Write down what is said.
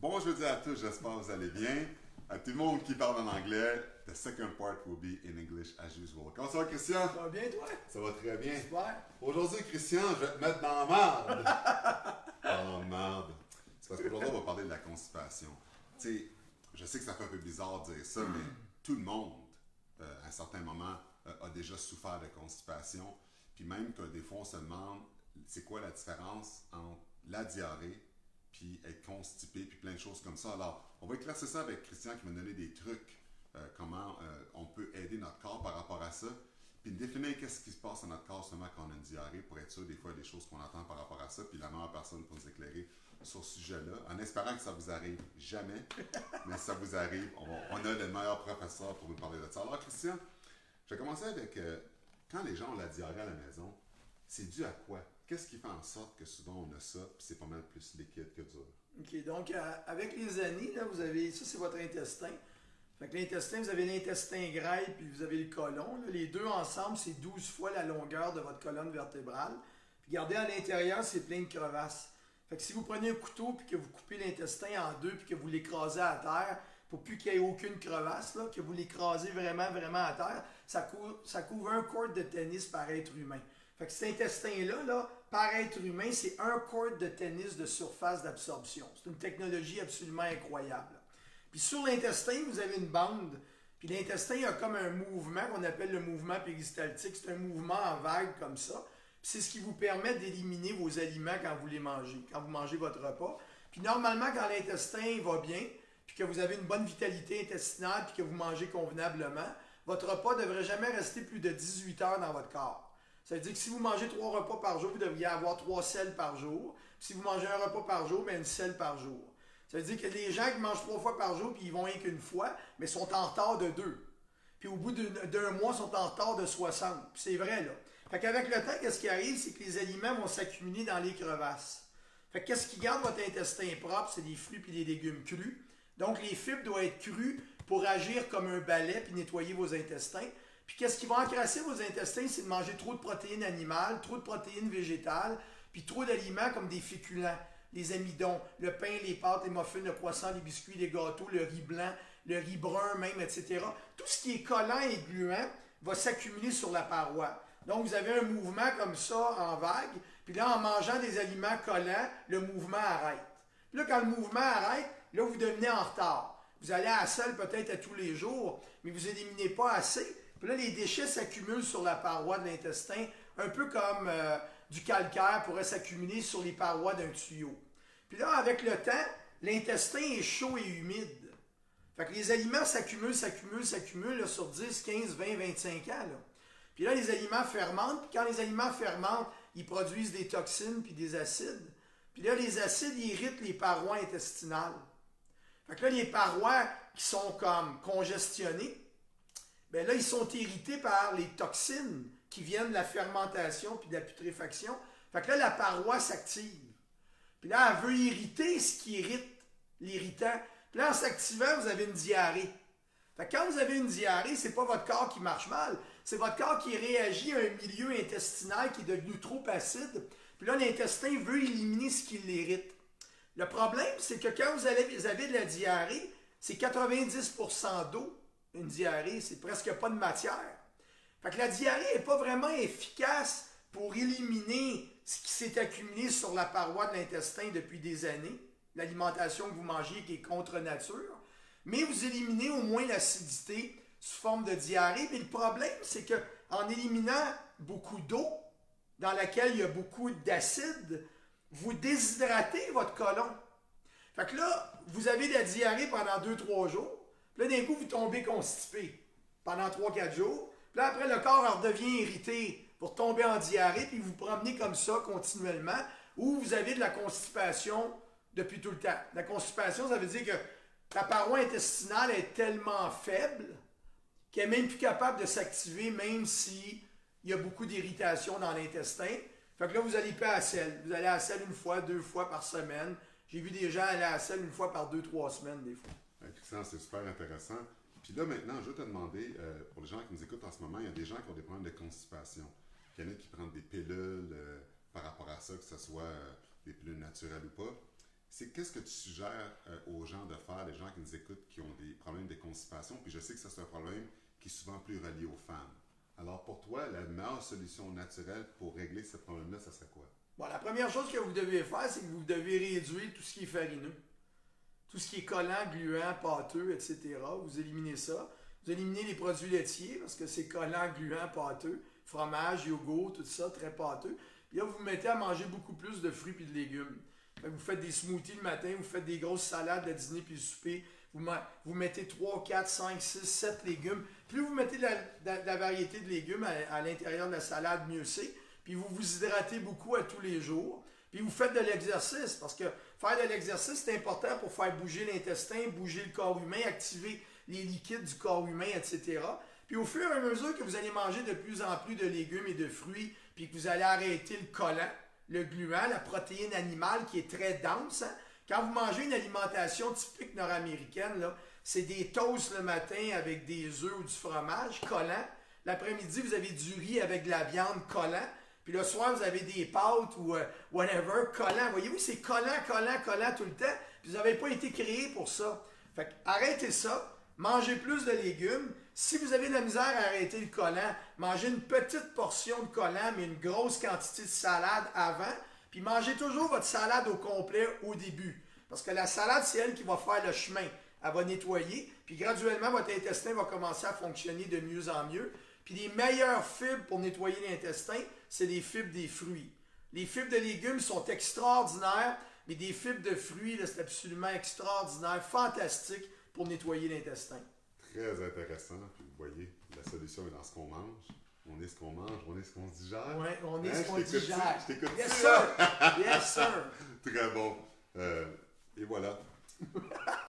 Bon jeudi à tous, j'espère que vous allez bien. À tout le monde qui parle en anglais, the second part will be in English as usual. Comment ça va, Christian? Ça va bien, toi? Ça va très bien. Super. Aujourd'hui, Christian, je vais te mettre dans la merde. Oh, merde. C'est parce qu'aujourd'hui, on va parler de la constipation. Tu sais, je sais que ça fait un peu bizarre de dire ça, mais tout le monde, à un certain moment, a déjà souffert de constipation. Puis même que des fois, on se demande, c'est quoi la différence entre la diarrhée puis être constipé, puis plein de choses comme ça. Alors, on va éclaircir ça avec Christian qui va nous donner des trucs, comment on peut aider notre corps par rapport à ça, puis définir qu'est-ce qui se passe dans notre corps seulement quand on a une diarrhée, pour être sûr des fois des choses qu'on entend par rapport à ça, puis la meilleure personne pour nous éclairer sur ce sujet-là, en espérant que ça vous arrive jamais, mais si ça vous arrive, on a le meilleur professeur pour nous parler de ça. Alors, Christian, je vais commencer avec, quand les gens ont la diarrhée à la maison, c'est dû à quoi? Qu'est-ce qui fait en sorte que souvent on a ça, puis c'est pas mal plus liquide que dur? OK, donc avec les années, là, vous avez. Ça, c'est votre intestin. Fait que l'intestin, vous avez l'intestin grêle, puis vous avez le côlon. Là. Les deux ensemble, c'est 12 fois la longueur de votre colonne vertébrale. Puis regardez à l'intérieur, c'est plein de crevasses. Fait que si vous prenez un couteau, puis que vous coupez l'intestin en deux, puis que vous l'écrasez à terre, pour plus qu'il n'y ait aucune crevasse, là, que vous l'écrasez vraiment, vraiment à terre, ça couvre un court de tennis par être humain. Fait que cet intestin-là, là, par être humain, c'est un court de tennis de surface d'absorption. C'est une technologie absolument incroyable. Puis sur l'intestin, vous avez une bande. Puis l'intestin a comme un mouvement qu'on appelle le mouvement péristaltique. C'est un mouvement en vague comme ça. Puis c'est ce qui vous permet d'éliminer vos aliments quand vous les mangez, quand vous mangez votre repas. Puis normalement, quand l'intestin va bien, puis que vous avez une bonne vitalité intestinale, puis que vous mangez convenablement, votre repas ne devrait jamais rester plus de 18 heures dans votre corps. Ça veut dire que si vous mangez 3 repas par jour, vous devriez avoir 3 selles par jour. Puis si vous mangez un repas par jour, bien une selle par jour. Ça veut dire que les gens qui mangent 3 fois par jour, puis ils vont rien qu'une fois, mais sont en retard de 2. Puis au bout d'un mois, sont en retard de 60. Puis c'est vrai, là. Fait qu'avec le temps, qu'est-ce qui arrive, c'est que les aliments vont s'accumuler dans les crevasses. Fait que qu'est-ce qui garde votre intestin propre, c'est les fruits puis les légumes crus. Donc les fibres doivent être crues pour agir comme un balai puis nettoyer vos intestins. Puis qu'est-ce qui va encrasser vos intestins, c'est de manger trop de protéines animales, trop de protéines végétales, puis trop d'aliments comme des féculents, les amidons, le pain, les pâtes, les muffins, le croissant, les biscuits, les gâteaux, le riz blanc, le riz brun même, etc. Tout ce qui est collant et gluant va s'accumuler sur la paroi. Donc vous avez un mouvement comme ça en vague, puis là en mangeant des aliments collants, le mouvement arrête. Puis là quand le mouvement arrête, là vous devenez en retard. Vous allez à la salle peut-être à tous les jours, mais vous éliminez pas assez. Puis là, les déchets s'accumulent sur la paroi de l'intestin, un peu comme du calcaire pourrait s'accumuler sur les parois d'un tuyau. Puis là, avec le temps, l'intestin est chaud et humide. Fait que les aliments s'accumulent là, sur 10, 15, 20, 25 ans. Là. Puis là, les aliments fermentent. Puis quand les aliments fermentent, ils produisent des toxines puis des acides. Puis là, les acides irritent les parois intestinales. Fait que là, les parois qui sont comme congestionnées, bien là, ils sont irrités par les toxines qui viennent de la fermentation puis de la putréfaction. Fait que là, la paroi s'active. Puis là, elle veut irriter ce qui irrite l'irritant. Puis là, en s'activant, vous avez une diarrhée. Fait que quand vous avez une diarrhée, c'est pas votre corps qui marche mal, c'est votre corps qui réagit à un milieu intestinal qui est devenu trop acide. Puis là, l'intestin veut éliminer ce qui l'irrite. Le problème, c'est que quand vous avez de la diarrhée, c'est 90% d'eau. Une diarrhée, c'est presque pas de matière. Fait que la diarrhée n'est pas vraiment efficace pour éliminer ce qui s'est accumulé sur la paroi de l'intestin depuis des années, l'alimentation que vous mangez qui est contre nature, mais vous éliminez au moins l'acidité sous forme de diarrhée. Mais le problème, c'est que en éliminant beaucoup d'eau, dans laquelle il y a beaucoup d'acide, vous déshydratez votre côlon. Fait que là, vous avez de la diarrhée pendant 2-3 jours. Puis là, d'un coup, vous tombez constipé pendant 3-4 jours. Puis là, après, le corps redevient irrité. Vous retombez en diarrhée, puis vous promenez comme ça continuellement, ou vous avez de la constipation depuis tout le temps. La constipation, ça veut dire que la paroi intestinale est tellement faible qu'elle n'est même plus capable de s'activer, même s'il y a beaucoup d'irritation dans l'intestin. Fait que là, vous allez pas à la selle. Vous allez à la selle 1-2 fois par semaine. J'ai vu des gens aller à la selle 1 fois par 2-3 semaines, des fois. Christian, c'est super intéressant. Puis là, maintenant, je veux te demander, pour les gens qui nous écoutent en ce moment, il y a des gens qui ont des problèmes de constipation. Il y en a qui prennent des pilules par rapport à ça, que ce soit des pilules naturelles ou pas. c'est qu'est-ce que tu suggères aux gens de faire, les gens qui nous écoutent, qui ont des problèmes de constipation, puis je sais que ça c'est un problème qui est souvent plus relié aux femmes. Alors pour toi, la meilleure solution naturelle pour régler ce problème-là, ça serait quoi? Bon, la première chose que vous devez faire, c'est que vous devez réduire tout ce qui est farineux. Tout ce qui est collant, gluant, pâteux, etc. Vous éliminez ça. Vous éliminez les produits laitiers parce que c'est collant, gluant, pâteux. Fromage, yogourt, tout ça, très pâteux. Puis là, vous vous mettez à manger beaucoup plus de fruits et de légumes. Fait que vous faites des smoothies le matin, vous faites des grosses salades le dîner puis le souper. Vous mettez 3, 4, 5, 6, 7 légumes. Plus vous mettez de la variété de légumes à l'intérieur de la salade, mieux c'est. Puis vous vous hydratez beaucoup à tous les jours. Puis vous faites de l'exercice, parce que faire de l'exercice, c'est important pour faire bouger l'intestin, bouger le corps humain, activer les liquides du corps humain, etc. Puis au fur et à mesure que vous allez manger de plus en plus de légumes et de fruits, puis que vous allez arrêter le collant, le gluant, la protéine animale qui est très dense, hein? Quand vous mangez une alimentation typique nord-américaine, là, c'est des toasts le matin avec des œufs ou du fromage collant. L'après-midi, vous avez du riz avec de la viande collant. Puis le soir, vous avez des pâtes ou whatever, collant. Voyez-vous, c'est collant, collant, collant tout le temps. Puis vous n'avez pas été créé pour ça. Fait que arrêtez ça. Mangez plus de légumes. Si vous avez de la misère à arrêter le collant, mangez une petite portion de collant, mais une grosse quantité de salade avant. Puis mangez toujours votre salade au complet au début. Parce que la salade, c'est elle qui va faire le chemin. Elle va nettoyer. Puis graduellement, votre intestin va commencer à fonctionner de mieux en mieux. Puis les meilleures fibres pour nettoyer l'intestin, c'est les fibres des fruits. Les fibres de légumes sont extraordinaires, mais des fibres de fruits, là, c'est absolument extraordinaire, fantastique pour nettoyer l'intestin. Très intéressant. Puis vous voyez, la solution est dans ce qu'on mange. On est ce qu'on mange, on est ce qu'on se digère. Oui, on est Hein, ce qu'on digère. Je t'écoute. Yes, sir! Yes, sir! Très bon. Et voilà.